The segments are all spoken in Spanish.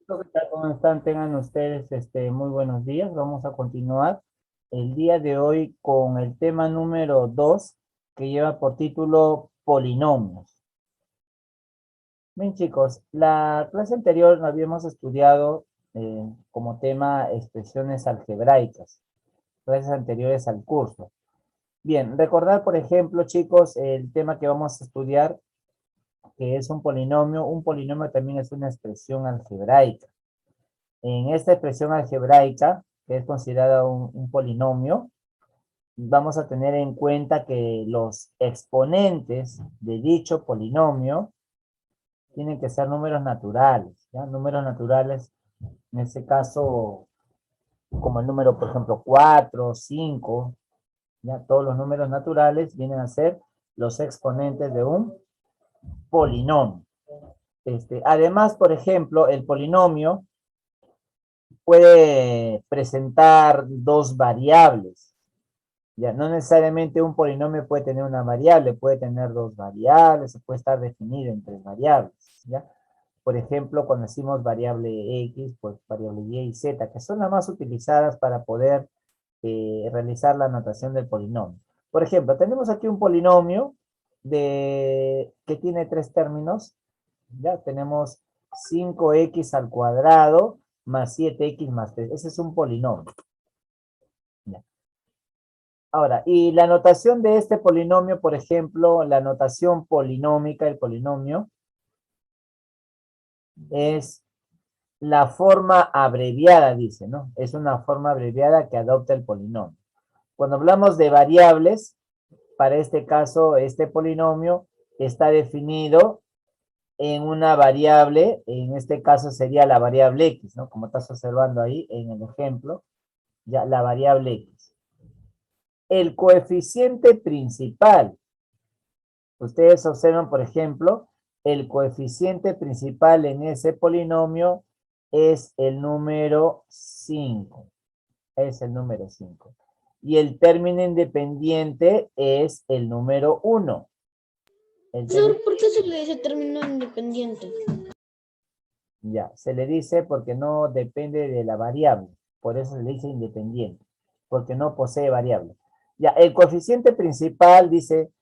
¿Qué tal? ¿Cómo están? Tengan ustedes muy buenos días. Vamos a continuar el día de hoy con el tema número 2 que lleva por título polinomios. Bien, chicos, la clase anterior habíamos estudiado como tema expresiones algebraicas, clases anteriores al curso. Bien, recordar, por ejemplo, chicos, el tema que vamos a estudiar, que es un polinomio. Un polinomio también es una expresión algebraica. En esta expresión algebraica, que es considerada un polinomio, vamos a tener en cuenta que los exponentes de dicho polinomio tienen que ser números naturales, ¿ya? Números naturales, en este caso, como el número, por ejemplo, 4, 5, ¿ya? Todos los números naturales vienen a ser los exponentes de un polinomio. Además, por ejemplo, el polinomio puede presentar dos variables. Ya, no necesariamente un polinomio puede tener una variable, puede tener dos variables, puede estar definido en tres variables, ¿ya? Por ejemplo, cuando decimos variable X, pues variable Y y Z, que son las más utilizadas para poder realizar la notación del polinomio. Por ejemplo, tenemos aquí un polinomio que tiene tres términos, ¿ya? Tenemos 5x al cuadrado más 7x más 3. Ese es un polinomio. ¿Ya? Ahora, y la notación de este polinomio, por ejemplo, la notación polinómica, el polinomio, es la forma abreviada, dice, ¿no? Es una forma abreviada que adopta el polinomio. Cuando hablamos de variables, para este caso, este polinomio está definido en una variable, en este caso sería la variable x, ¿no? Como estás observando ahí en el ejemplo, ya la variable x. El coeficiente principal, ustedes observan, por ejemplo, el coeficiente principal en ese polinomio es el número 5. Es el número 5. Y el término independiente es el número 1. Profesor, ¿por qué se le dice término independiente? Ya, se le dice porque no depende de la variable. Por eso se le dice independiente, porque no posee variable. Ya, el coeficiente principal dice,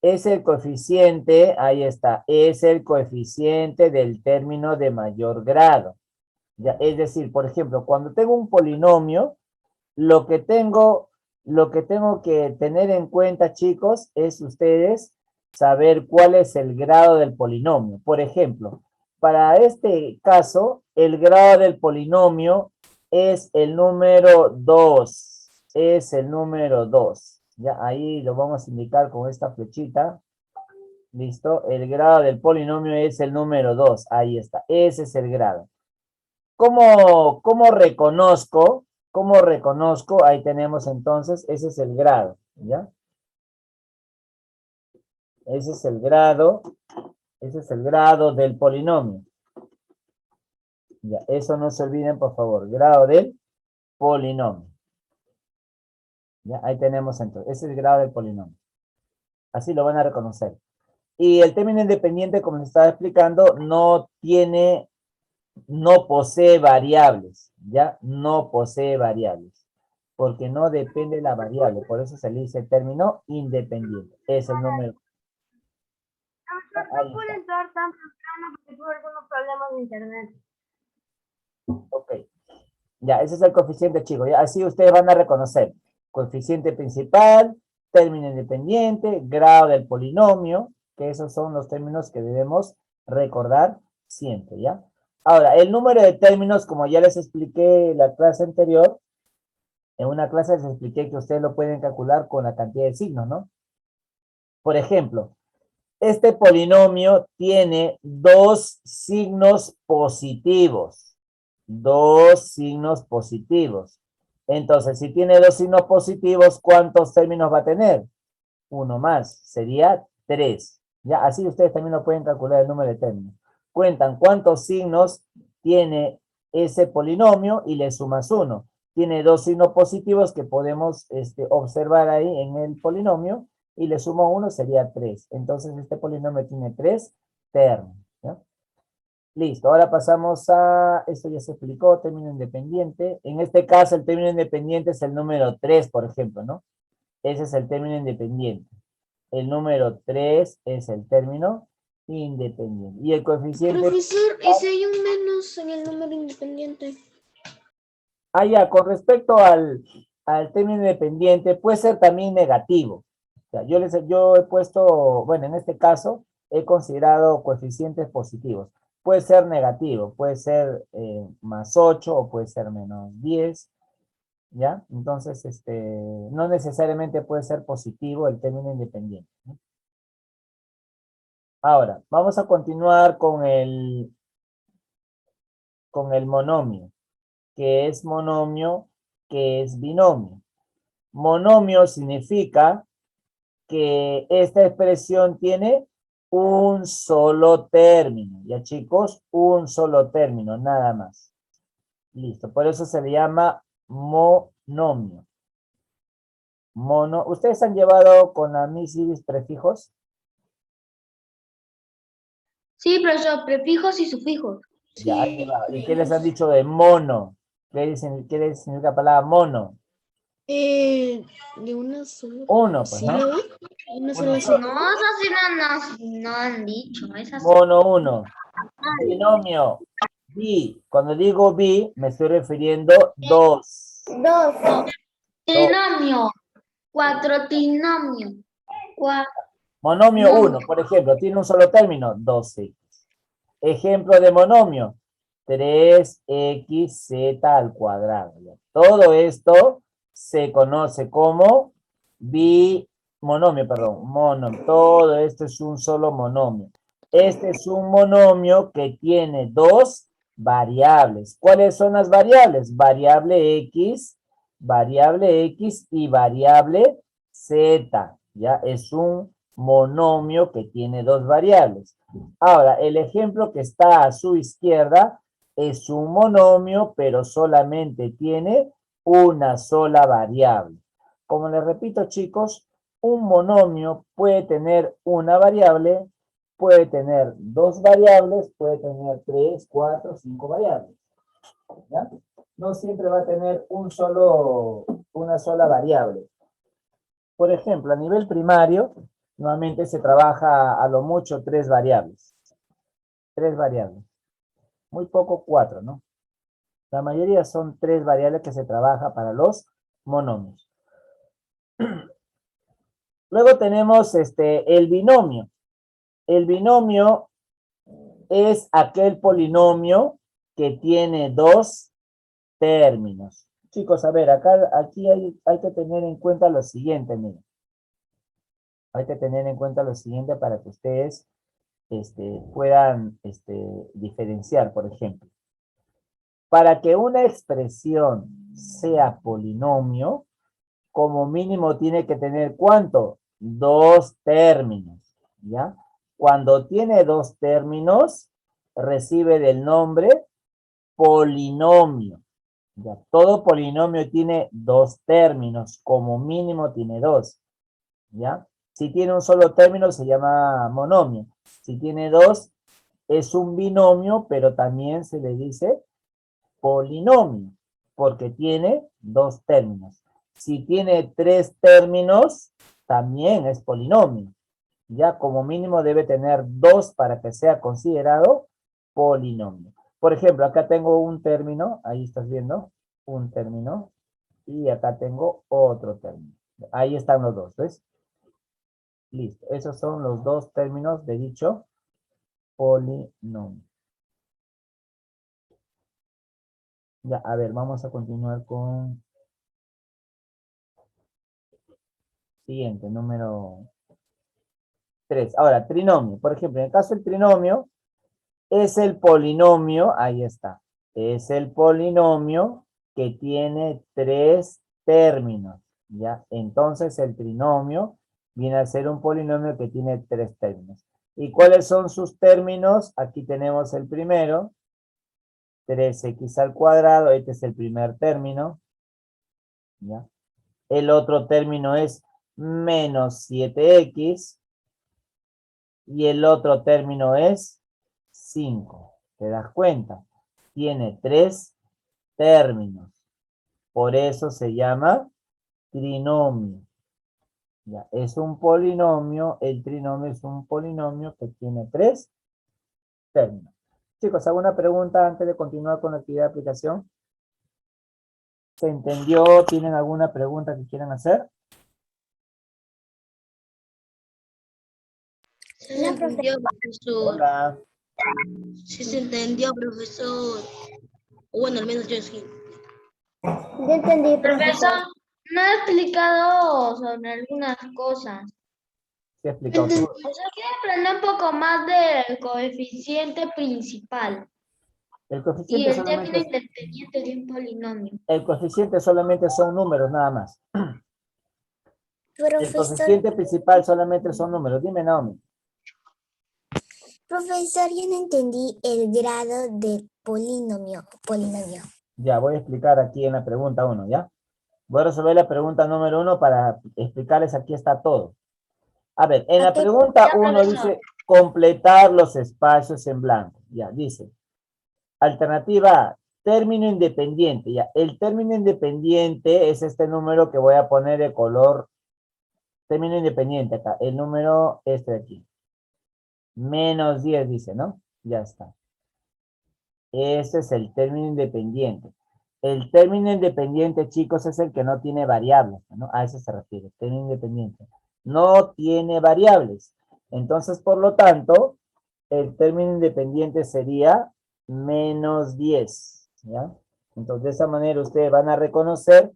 es el coeficiente, ahí está, es el coeficiente del término de mayor grado. Ya, es decir, por ejemplo, cuando tengo un polinomio, lo que tengo, lo que tengo que tener en cuenta, chicos, es ustedes saber cuál es el grado del polinomio. Por ejemplo, para este caso, el grado del polinomio es el número 2. Es el número 2. Ya ahí lo vamos a indicar con esta flechita. ¿Listo? El grado del polinomio es el número 2. Ahí está. Ese es el grado. ¿Cómo reconozco? ¿Cómo reconozco? Ahí tenemos entonces, ese es el grado, ¿ya? Ese es el grado del polinomio. Ya, eso no se olviden, por favor, grado del polinomio. Ya, ahí tenemos entonces, ese es el grado del polinomio. Así lo van a reconocer. Y el término independiente, como les estaba explicando, no posee variables, ¿ya? No posee variables, porque no depende de la variable, por eso se le dice término independiente, es el número. No Ahí puede está, entrar tan temprano porque tuve algunos problemas de internet. ok. Ya, ese es el coeficiente, chicos, ya, así ustedes van a reconocer coeficiente principal, término independiente, grado del polinomio, que esos son los términos que debemos recordar siempre, ¿ya? Ahora, el número de términos, como ya les expliqué en la clase anterior, en una clase les expliqué que ustedes lo pueden calcular con la cantidad de signos, ¿no? Por ejemplo, este polinomio tiene dos signos positivos. Dos signos positivos. Entonces, si tiene dos signos positivos, ¿cuántos términos va a tener? Uno más, sería 3. Ya, así ustedes también lo pueden calcular el número de términos. Cuentan cuántos signos tiene ese polinomio y le sumas 1. Tiene dos signos positivos que podemos observar ahí en el polinomio y le sumo 1, sería 3. Entonces este polinomio tiene 3 términos. ¿Ya? Listo, ahora pasamos a, esto ya se explicó, término independiente. En este caso, el término independiente es el número 3, por ejemplo, ¿no? Ese es el término independiente. El número 3 es el término independiente. Y el coeficiente... Profesor, ¿y si hay un menos en el número independiente? Ah, ya, con respecto al término independiente, puede ser también negativo. O sea, yo he puesto, bueno, en este caso, he considerado coeficientes positivos. Puede ser negativo, puede ser más 8 o puede ser menos 10, ¿ya? Entonces, no necesariamente puede ser positivo el término independiente, ¿no? Ahora, vamos a continuar con el monomio, que es monomio, que es binomio. Monomio significa que esta expresión tiene un solo término. Ya chicos, un solo término, nada más. Listo, por eso se le llama monomio. ¿Ustedes han llevado con la Miss Iris prefijos? Sí, profesor, prefijos y sufijos. Ya, han Sí. llevado. ¿Y qué les han dicho de mono? ¿Qué significa la palabra mono? De una sola Uno, pues, ¿no? sílaba. Una Uno sola solo. sílaba. No, esas sí no han dicho. Esas Mono uno. Binomio. Cuando digo bi, me estoy refiriendo dos. Dos. Dos. trinomio. Cuatro trinomio. Monomio No. 1, por ejemplo, tiene un solo término, 12. Ejemplo de monomio, 3xz al cuadrado. Todo esto se conoce como monomio, perdón, monomio. Todo esto es un solo monomio. Este es un monomio que tiene dos variables. ¿Cuáles son las variables? Variable x y variable z. Ya es un monomio que tiene dos variables. Ahora, el ejemplo que está a su izquierda es un monomio, pero solamente tiene una sola variable. Como les repito, chicos, un monomio puede tener una variable, puede tener dos variables, puede tener 3, 4, 5 variables. ¿Ya? No siempre va a tener una sola variable. Por ejemplo, a nivel primario, normalmente se trabaja a lo mucho tres variables. Tres variables. Muy poco cuatro, ¿no? La mayoría son tres variables que se trabaja para los monomios. Luego tenemos el binomio. El binomio es aquel polinomio que tiene dos términos. Chicos, a ver, aquí hay que tener en cuenta lo siguiente, miren. Hay que tener en cuenta lo siguiente para que ustedes puedan diferenciar, por ejemplo. Para que una expresión sea polinomio, como mínimo tiene que tener ¿cuánto? Dos términos, ¿ya? Cuando tiene dos términos, recibe del nombre polinomio. ¿Ya? Todo polinomio tiene dos términos, como mínimo tiene dos, ¿ya? Si tiene un solo término se llama monomio. Si tiene dos, es un binomio, pero también se le dice polinomio, porque tiene dos términos. Si tiene tres términos, también es polinomio. Ya como mínimo debe tener dos para que sea considerado polinomio. Por ejemplo, acá tengo un término, ahí estás viendo, un término, y acá tengo otro término. Ahí están los dos, ¿ves? Listo, esos son los dos términos de dicho polinomio. Ya, a ver, vamos a continuar con siguiente, número 3. Ahora, trinomio. Por ejemplo, en el caso del trinomio, es el polinomio, ahí está, es el polinomio que tiene tres términos, ¿ya? Entonces, el trinomio viene a ser un polinomio que tiene tres términos. ¿Y cuáles son sus términos? Aquí tenemos el primero, 3x al cuadrado, este es el primer término, ¿ya? El otro término es menos 7x y el otro término es 5. ¿Te das cuenta? Tiene 3 términos. Por eso se llama trinomio. Ya, es un polinomio, el trinomio es un polinomio que tiene 3 términos. Chicos, ¿alguna pregunta antes de continuar con la actividad de aplicación? ¿Se entendió? ¿Tienen alguna pregunta que quieran hacer? Sí, se entendió, profesor. Hola. Sí, se entendió, profesor. O bueno, al menos yo sí. Yo entendí, Profesor, no he explicado sobre algunas cosas. ¿Se ha explicado todo? O sea, quiero aprender un poco más del coeficiente principal El y coeficiente el término solamente, independiente de un polinomio. el coeficiente solamente son números nada más. El Profesor, coeficiente principal solamente son números. Dime, Naomi. profesor, yo no entendí el grado de polinomio. Ya, voy a explicar aquí en la pregunta 1, ¿ya? Voy a resolver la pregunta número 1 para explicarles, aquí está todo. A ver, en la Ok. pregunta Ya, 1 profesor. dice completar los espacios en blanco. Ya, dice. Alternativa A, término independiente. Ya, el término independiente es este número que voy a poner de color. Término independiente acá. El número este de aquí. Menos 10 dice, ¿no? Ya está. Ese es el término independiente. El término independiente, chicos, es el que no tiene variables, ¿no? A eso se refiere, término independiente. No tiene variables. Entonces, por lo tanto, el término independiente sería menos 10, ¿ya? Entonces, de esa manera ustedes van a reconocer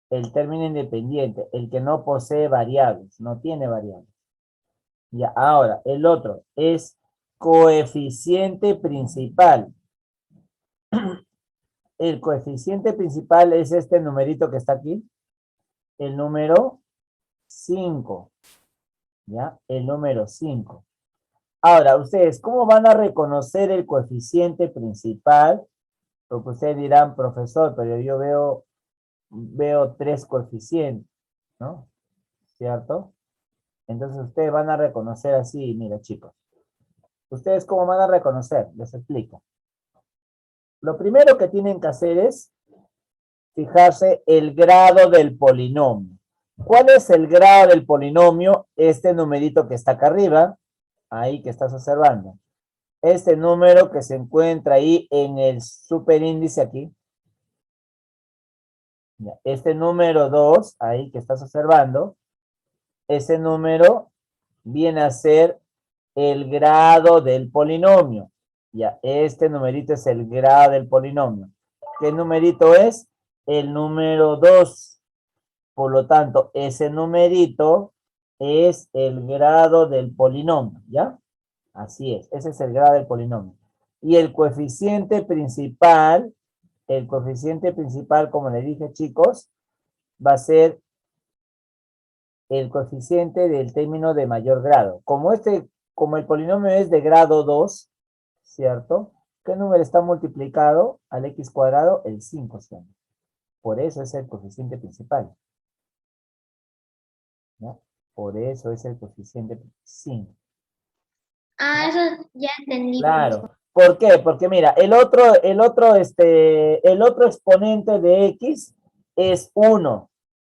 el término independiente, el que no posee variables, no tiene variables. Ya, ahora, el otro es coeficiente principal. El coeficiente principal es este numerito que está aquí, el número 5, ¿ya? El número 5. Ahora, ustedes, ¿cómo van a reconocer el coeficiente principal? Porque ustedes dirán, profesor, pero yo veo 3 coeficientes, ¿no? ¿Cierto? Entonces ustedes van a reconocer así, mira, chicos. ¿Ustedes cómo van a reconocer? Les explico. Lo primero que tienen que hacer es fijarse el grado del polinomio. ¿Cuál es el grado del polinomio? Este numerito que está acá arriba, ahí que estás observando. Este número que se encuentra ahí en el superíndice aquí. Este número 2, ahí que estás observando, ese número viene a ser el grado del polinomio. Ya, este numerito es el grado del polinomio. ¿Qué numerito es? El número 2. Por lo tanto, ese numerito es el grado del polinomio, ¿ya? Así es, ese es el grado del polinomio. Y el coeficiente principal, como le dije, chicos, va a ser el coeficiente del término de mayor grado. Como el polinomio es de grado 2, ¿cierto? ¿Qué número está multiplicado al x cuadrado? El 5, ¿cierto? Por eso es el coeficiente principal, ¿no? Por eso es el coeficiente 5. Ah, eso ya entendí, profesor. Claro. ¿Por qué? Porque mira, el otro exponente de x es 1,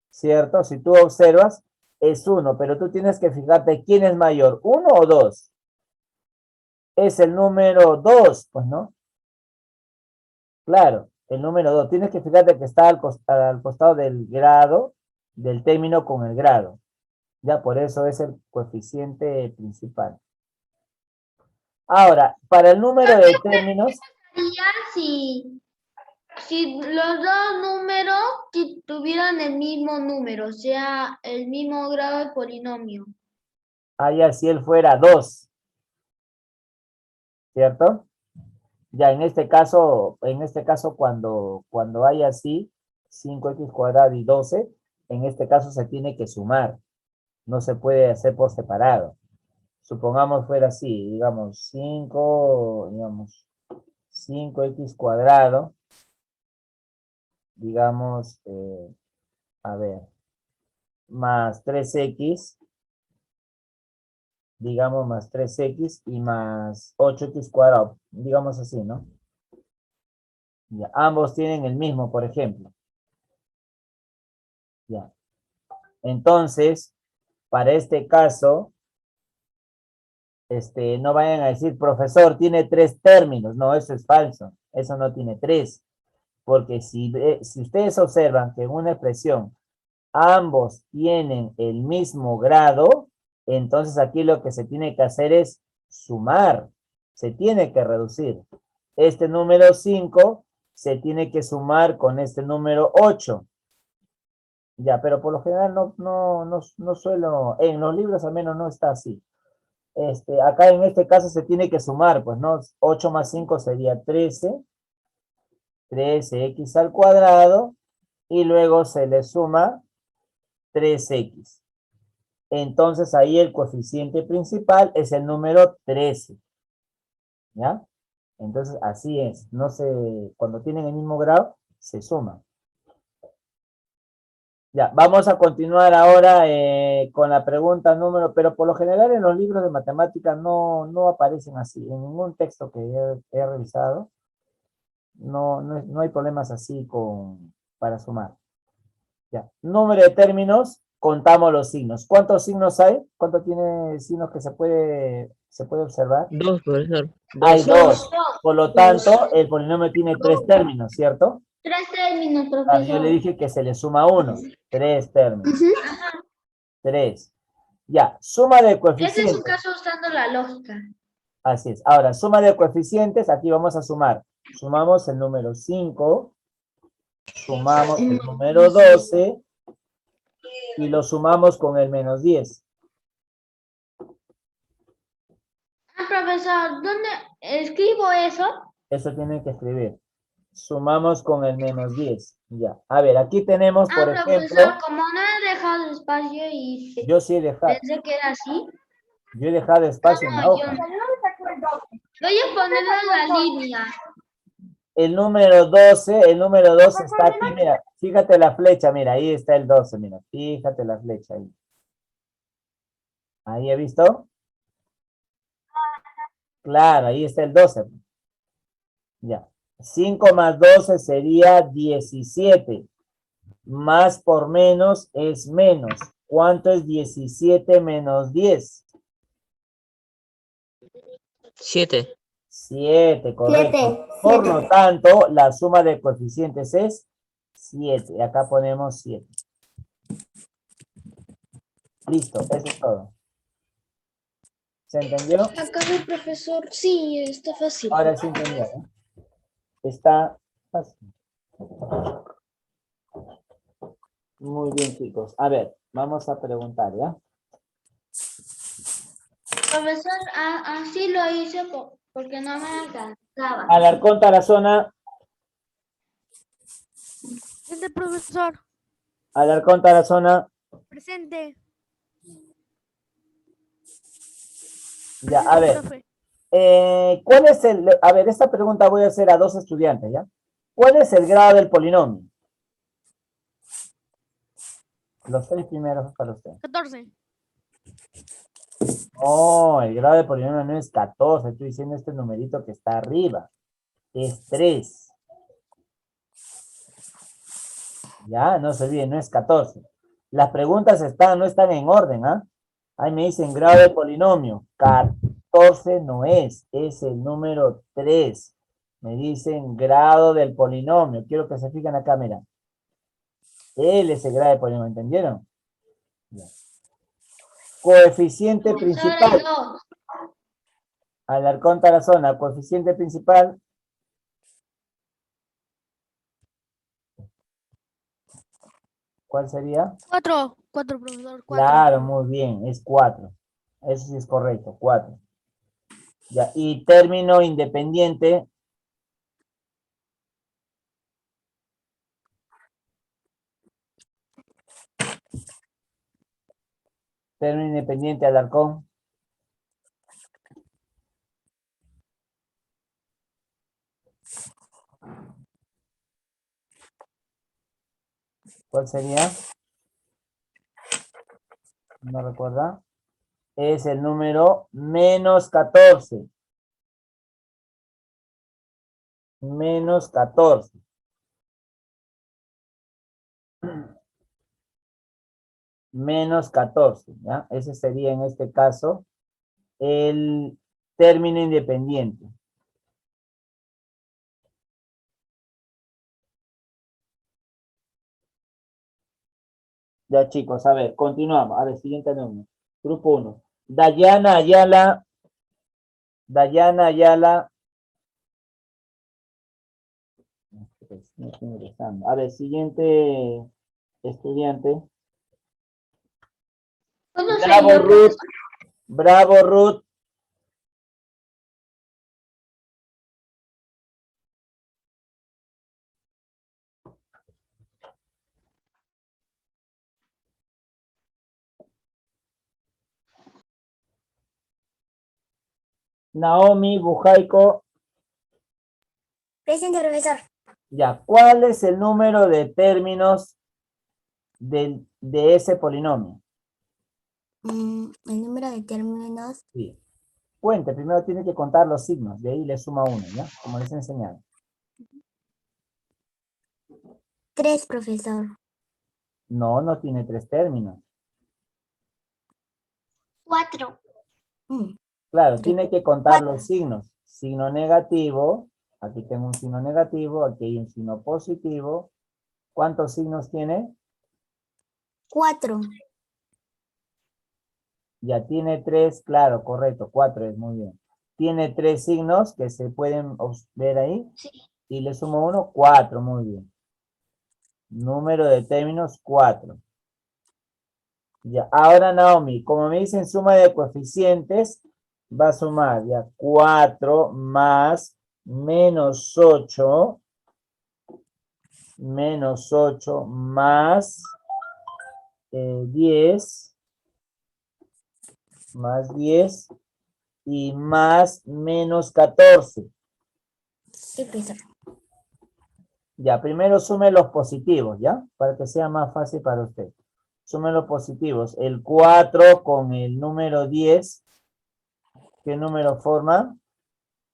¿cierto? Si tú observas, es 1, pero tú tienes que fijarte quién es mayor, 1 o 2. Es el número 2, pues, ¿no? Claro, el número 2. Tienes que fijarte que está al costado del grado, del término con el grado. Ya, por eso es el coeficiente principal. Ahora, para el número de términos, Ya si los dos números tuvieran el mismo número, o sea, el mismo grado de polinomio. allá si él fuera 2, ¿cierto? Ya en este caso cuando hay así, 5x cuadrado y 12, en este caso se tiene que sumar, no se puede hacer por separado. Supongamos fuera así, digamos 5x cuadrado, digamos, a ver, más 3x digamos más 3x y más 8x cuadrado, digamos así, ¿no? Ya, ambos tienen el mismo, por ejemplo. Ya. Entonces, para este caso, no vayan a decir, profesor, tiene 3 términos. No, eso es falso. Eso no tiene 3. Porque si ustedes observan que en una expresión ambos tienen el mismo grado, entonces aquí lo que se tiene que hacer es sumar. Se tiene que reducir. Este número 5 se tiene que sumar con este número 8. Ya, pero por lo general no suelo, en los libros al menos no está así. Acá en este caso se tiene que sumar, pues, ¿no? 8 más 5 sería 13, 13x al cuadrado, y luego se le suma 3x. Entonces ahí el coeficiente principal es el número 13. ¿Ya? Entonces así es. No se, cuando tienen el mismo grado, se suman. Ya, vamos a continuar ahora con la pregunta número, pero por lo general en los libros de matemáticas no aparecen así. En ningún texto que he revisado, no hay problemas así para sumar. Ya. Número de términos, contamos los signos. ¿Cuántos signos hay? ¿Cuánto tiene signos que se puede observar? 2, profesor. Hay 2. Dos. Por lo tanto, el polinomio tiene 3 términos, ¿cierto? 3 términos, Claro, yo le profesor. dije que se le suma 1. 3 términos. 3. Ya, suma de Ese es un coeficientes. caso usando la lógica. Así es. Ahora, suma de coeficientes, aquí vamos a sumar. Sumamos el número 5, sumamos el número 12 y lo sumamos con el menos 10. Profesor, ¿dónde escribo eso? Eso tienen que escribir. Sumamos con el menos 10. Ya. A ver, aquí tenemos, por ejemplo, Profesor, como no he dejado espacio y yo sí he dejado, pensé que era así, yo he dejado espacio en la yo hoja. voy a ponerlo en la línea. El número 12 está aquí, mira, fíjate la flecha, mira, ahí está el 12, mira, fíjate la flecha ahí. ¿Ahí he visto? Claro, ahí está el 12. Ya. 5 más 12 sería 17. Más por menos es menos. ¿Cuánto es 17 menos 10? 7. 7, correcto. Por lo tanto, la suma de coeficientes es 7. Acá ponemos 7. Listo, eso es todo. ¿Se entendió? Acá el profesor, sí, está fácil. Ahora sí entendió, ¿no? Está fácil. Muy bien, chicos. A ver, vamos a preguntar, ¿ya? Profesor, así lo hice porque no me alcanzaba. Alarcón Tarazona. Presente, profesor. Alarcón Tarazona. Presente. Ya, a ver. Profe. ¿Cuál es a ver, esta pregunta voy a hacer a 2 estudiantes, ¿ya? ¿Cuál es el grado del polinomio? Los 3 primeros para usted. 14. Oh, el grado del polinomio no es 14, estoy diciendo este numerito que está arriba. Es 3. Ya, no se olviden, no es 14. Las preguntas no están en orden, ¿ah? Ahí me dicen grado de polinomio. 14 no es el número 3. Me dicen grado del polinomio. Quiero que se fijen acá, mira. Él es el grado del polinomio, ¿entendieron? Ya. Coeficiente principal. Alarcón Tarazona, coeficiente principal. ¿Cuál sería? 4. 4, profesor. 4. Claro, muy bien, es 4. Eso sí es correcto, 4. Ya, y término independiente. Término independiente, Alarcón. ¿Cuál sería? ¿No recuerda? es el número menos 14. Menos 14. Menos 14, ¿ya? Ese sería en este caso el término independiente. Ya chicos, a ver, continuamos. A ver, siguiente número. Grupo 1. Dayana Ayala. Dayana Ayala. No estoy ingresando. A ver, siguiente estudiante. Bueno, Bravo señor Ruth. profesor. Bravo Ruth. Naomi Bujaico. Presente, profesor. Ya, ¿cuál es el número de términos de ese polinomio? El número de términos, Sí. Cuente, primero tiene que contar los signos, de ahí le suma uno, ¿ya? Como les he enseñado. 3, profesor. No, no tiene 3 términos. 4. Claro, Tres. tiene que contar los signos. Signo negativo, aquí tengo un signo negativo, aquí hay un signo positivo. ¿Cuántos signos tiene? 4. Ya tiene 3, claro, correcto, 4 es muy bien. Tiene 3 signos que se pueden ver ahí. Sí. Y le sumo 1, 4, muy bien. Número de términos 4. Ya, ahora Naomi, como me dicen suma de coeficientes, va a sumar ya 4 más menos 8 más 10 más 10 y más menos 14. Sí, profesor. Ya, primero sume los positivos, ¿ya? Para que sea más fácil para usted. Sume los positivos. El 4 con el número 10, ¿qué número forma?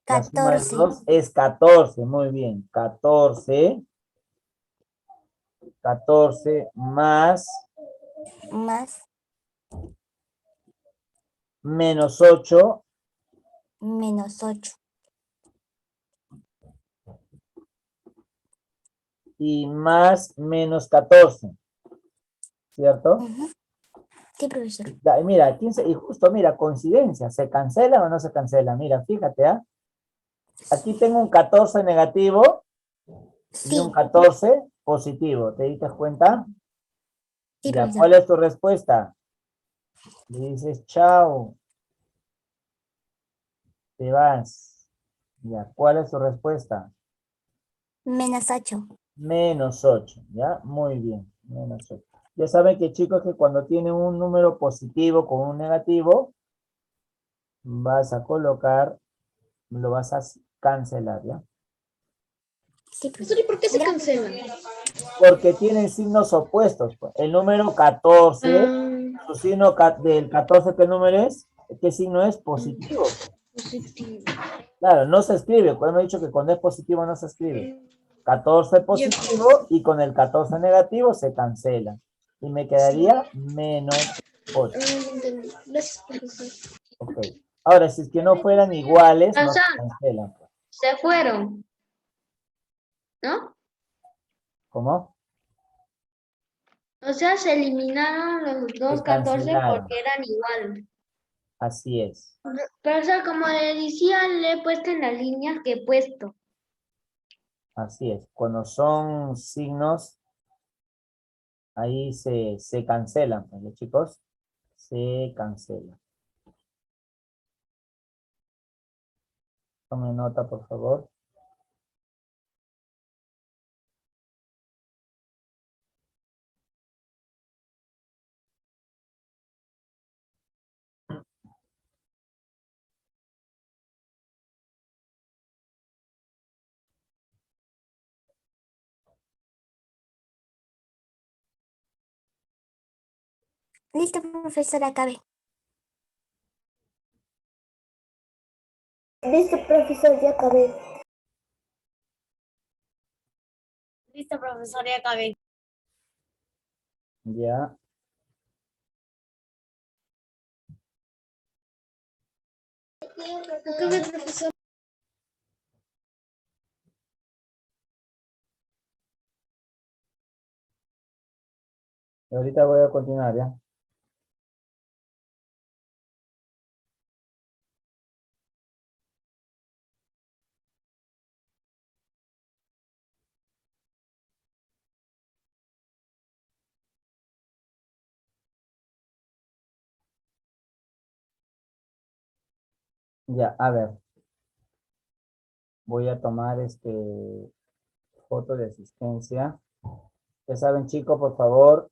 La suma de 14 2 es 14, muy bien. 14 más más menos 8 menos 8. y más menos 14, ¿cierto? Sí, profesor. Mira, y justo, mira, coincidencia, ¿se cancela o no se cancela? Mira, fíjate, ¿ah? Aquí tengo un 14 negativo y un Sí, 14 positivo, ¿te diste cuenta? sí, Ya, profesor. ¿cuál es tu respuesta? Le dices, chao, te vas. Ya, ¿cuál es tu respuesta? Menos 8. Menos 8, ¿ya? Muy bien, menos 8. Ya saben que chicos que cuando tienen un número positivo con un negativo, vas a colocar, lo vas a cancelar, ¿ya? Sí, Profesor, profesor. ¿y por qué se cancela? Porque tienen signos opuestos, pues. El número 14, su signo del 14, ¿qué número es? ¿Qué signo es? Positivo. Positivo. Claro, no se escribe, pues hemos dicho que cuando es positivo no se escribe. 14 positivo y con el 14 negativo se cancela. Y me quedaría menos 8. Entendí. Gracias, profesor. Ok. Ahora, si es que no fueran iguales, no se Profesor, cancelan, pues. se fueron, ¿no? ¿Cómo? O sea, se eliminaron los Se dos 14 cancelaron. porque eran igual. Así es. Profesor, como le decía, le he puesto en las líneas que he puesto. Así es. Cuando son signos, ahí se cancelan, pues, chicos. Se cancelan. Tomen nota, por favor. Listo, profesor, acabé. Listo, profesor, ya acabé. Listo, profesor, ya acabé. Ya. Acabé, profesor. Ahorita voy a continuar, ¿ya? Ya, a ver. Voy a tomar foto de asistencia. Ya saben, chicos, por favor,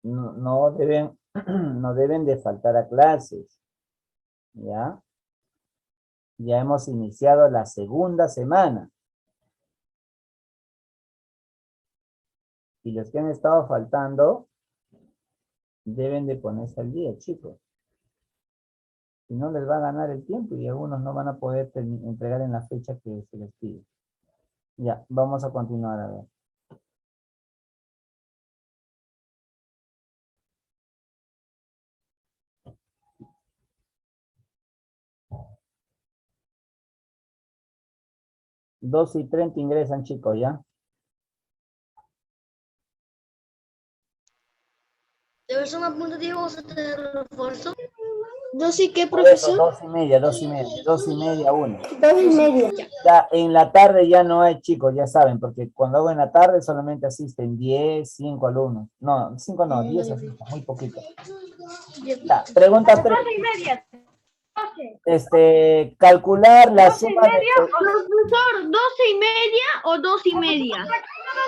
no deben, no deben de faltar a clases. ¿Ya? Ya hemos iniciado la segunda semana. Y los que han estado faltando deben de ponerse al día, chicos. Si no, les va a ganar el tiempo y algunos no van a poder entregar en la fecha que se les pide. Ya, vamos a continuar a ver. Dos y 30 ingresan, chicos, ¿ya? ¿De verdad a punto de vamos a tener refuerzo? ¿2 y qué, Por eso, profesor? 2:30, 2:30, 2:30 a 1. 2:30. Ya, en la tarde ya no hay, chicos, ya saben, porque cuando hago en la tarde solamente asisten 10, 5 alumnos. No, 5 no, 10 asisten, muy poquito. Ya, pregunta 3. 12:30. Calcular la suma de... Profesor, 12:30 o 2:30.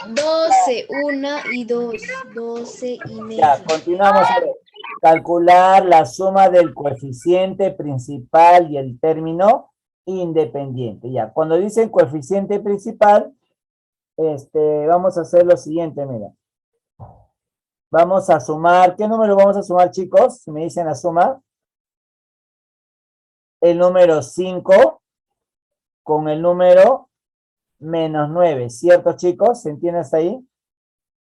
12, 1 y 2, 12 y Ya, media. continuamos a ver. Calcular la suma del coeficiente principal y el término independiente. Ya, cuando dicen coeficiente principal, vamos a hacer lo siguiente, mira. Vamos a sumar, ¿qué número vamos a sumar, chicos? Si me dicen la suma. El número 5 con el número menos 9, ¿cierto, chicos? ¿Se entiende hasta ahí?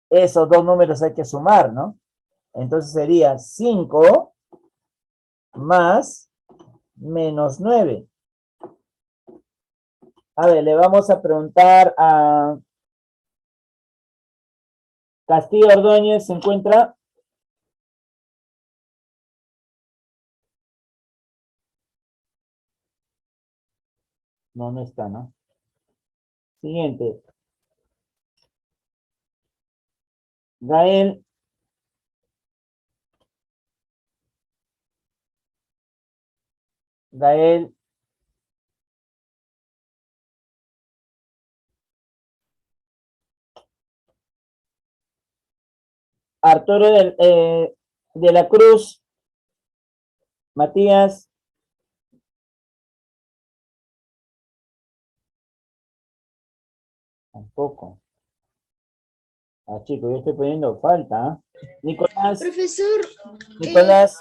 Esos dos números hay que sumar, ¿no? Entonces sería 5 más menos 9. A ver, le vamos a preguntar a Castillo Ordóñez, ¿se encuentra? No, no está, ¿no? Siguiente. Gael. Gael. Arturo de la Cruz. Matías. Tampoco. Ah, chicos, yo estoy poniendo falta, ¿ah? Nicolás. Profesor. Nicolás.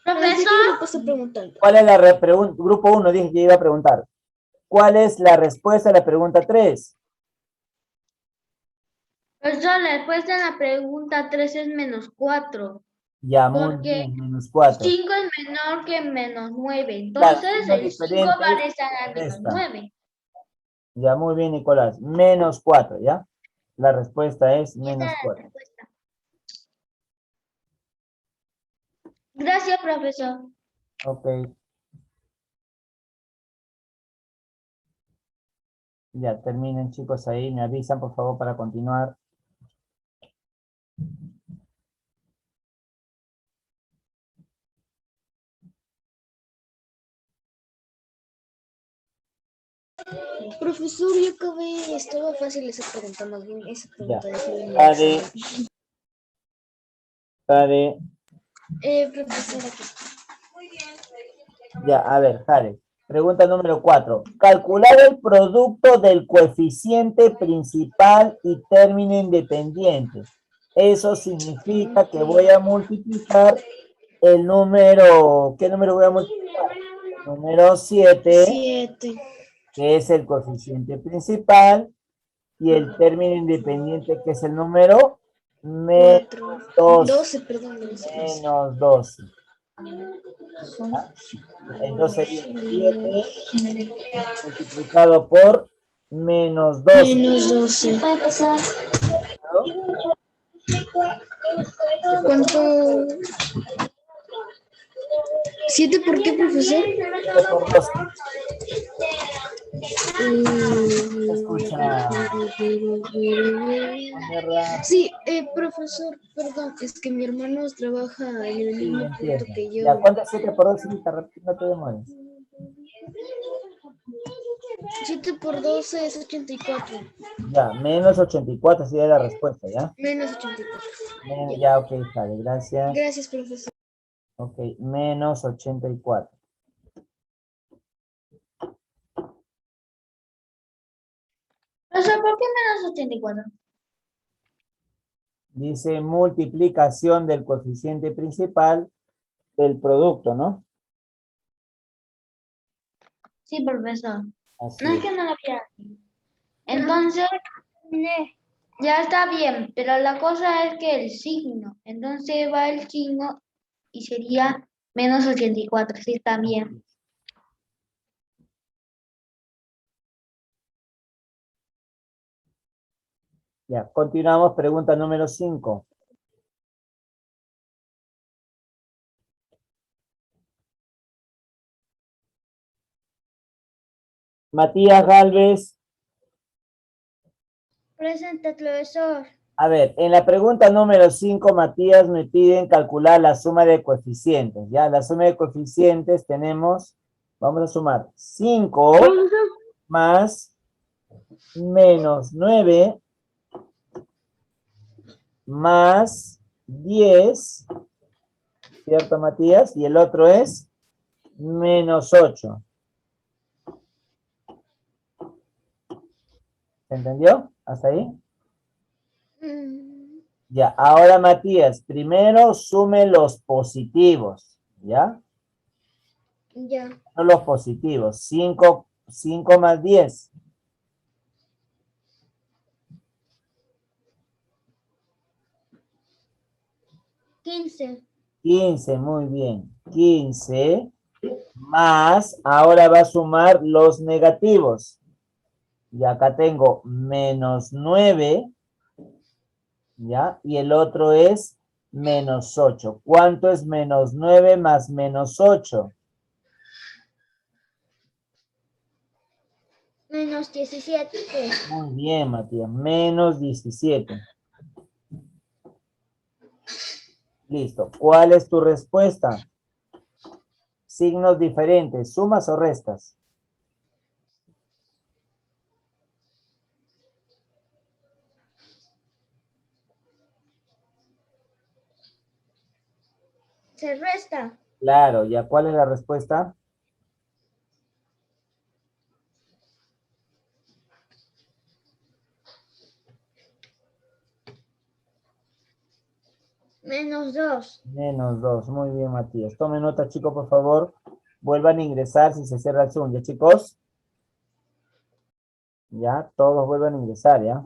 Profesor. Le paso preguntando. ¿Cuál es la pregunta? Grupo 1, dije que iba a preguntar. ¿Cuál es la respuesta a la pregunta 3? Profesor, la respuesta a la pregunta 3 es -4. Ya, muy Porque bien, menos 4. 5 es menor que -9. Claro, Entonces, siendo el 5 diferentes, va a restar a resta. -9. Ya, muy bien, Nicolás. Menos 4, ¿ya? La respuesta es Y esa menos es la 4. respuesta. Gracias, profesor. Ok. Ya, terminen, chicos, ahí. Me avisan, por favor, para continuar. Profesor, yo acabé. Estaba fácil esa pregunta, más bien esa pregunta Ya. de Julio. Jade. Profesor, aquí. Ya, a ver, Jade. Pregunta número 4. Calcular el producto del coeficiente principal y término independiente. Eso significa que voy a multiplicar el número. ¿Qué número voy a multiplicar? Número 7, 7. que es el coeficiente principal, y el término independiente, que es el número menos 4. 12. 12, perdón. 12. Menos 12. Entonces sería 7 multiplicado por menos 12. Menos 12. ¿Cuánto? 7, ¿por qué, profesor? 7 por 12. Se escucha muy raro. Sí, profesor, perdón, es que mi hermano trabaja en el Sí, mismo punto entiendo. que Ya, yo. ¿cuánto es 7 por 12? No te demores. 7 por 12 es 84. Ya, menos 84 sería la respuesta, ¿ya? Menos 84. Ya, ok, sale, gracias. Gracias, profesor. Ok, menos 84. Profesor, ¿por qué menos 84? Dice multiplicación del coeficiente principal del producto, ¿no? Sí, profesor. Así No es es. que no lo quiera. Entonces, ya está bien, pero la cosa es que el signo, entonces va el signo y sería menos 84, sí está bien. Ya, continuamos, pregunta número 5. Matías Galvez. Presente, profesor. A ver, en la pregunta número 5, Matías, me piden calcular la suma de coeficientes, ¿ya? La suma de coeficientes tenemos, vamos a sumar 5 más menos 9 más 10, ¿cierto, Matías? Y el otro es menos 8. ¿Se entendió? ¿Hasta ahí? Ya, ahora Matías, primero sume los positivos, ¿ya? Ya. No los positivos, 5 más 10. 15. 15, muy bien. 15 más, ahora va a sumar los negativos. Y acá tengo menos 9, ¿ya? Y el otro es menos 8. ¿Cuánto es menos 9 más menos 8? Menos 17. Muy bien, Matías. Menos 17. Listo. ¿Cuál es tu respuesta? Signos diferentes, ¿sumas o restas? Se resta. Claro, ¿ya cuál es la respuesta? Menos 2. Menos 2. Muy bien, Matías. Tome nota, chicos, por favor. Vuelvan a ingresar si se cierra el Zoom, ¿ya, chicos? Ya, todos vuelvan a ingresar, ¿ya?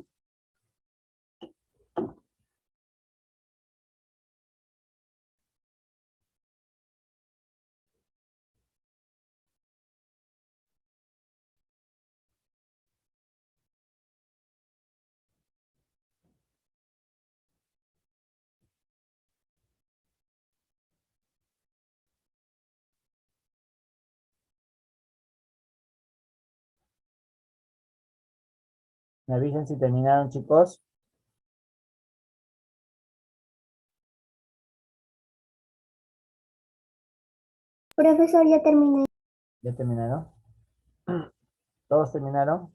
¿Me avisan si terminaron, chicos? Profesor, ya terminé. ¿Ya terminaron? ¿Todos terminaron?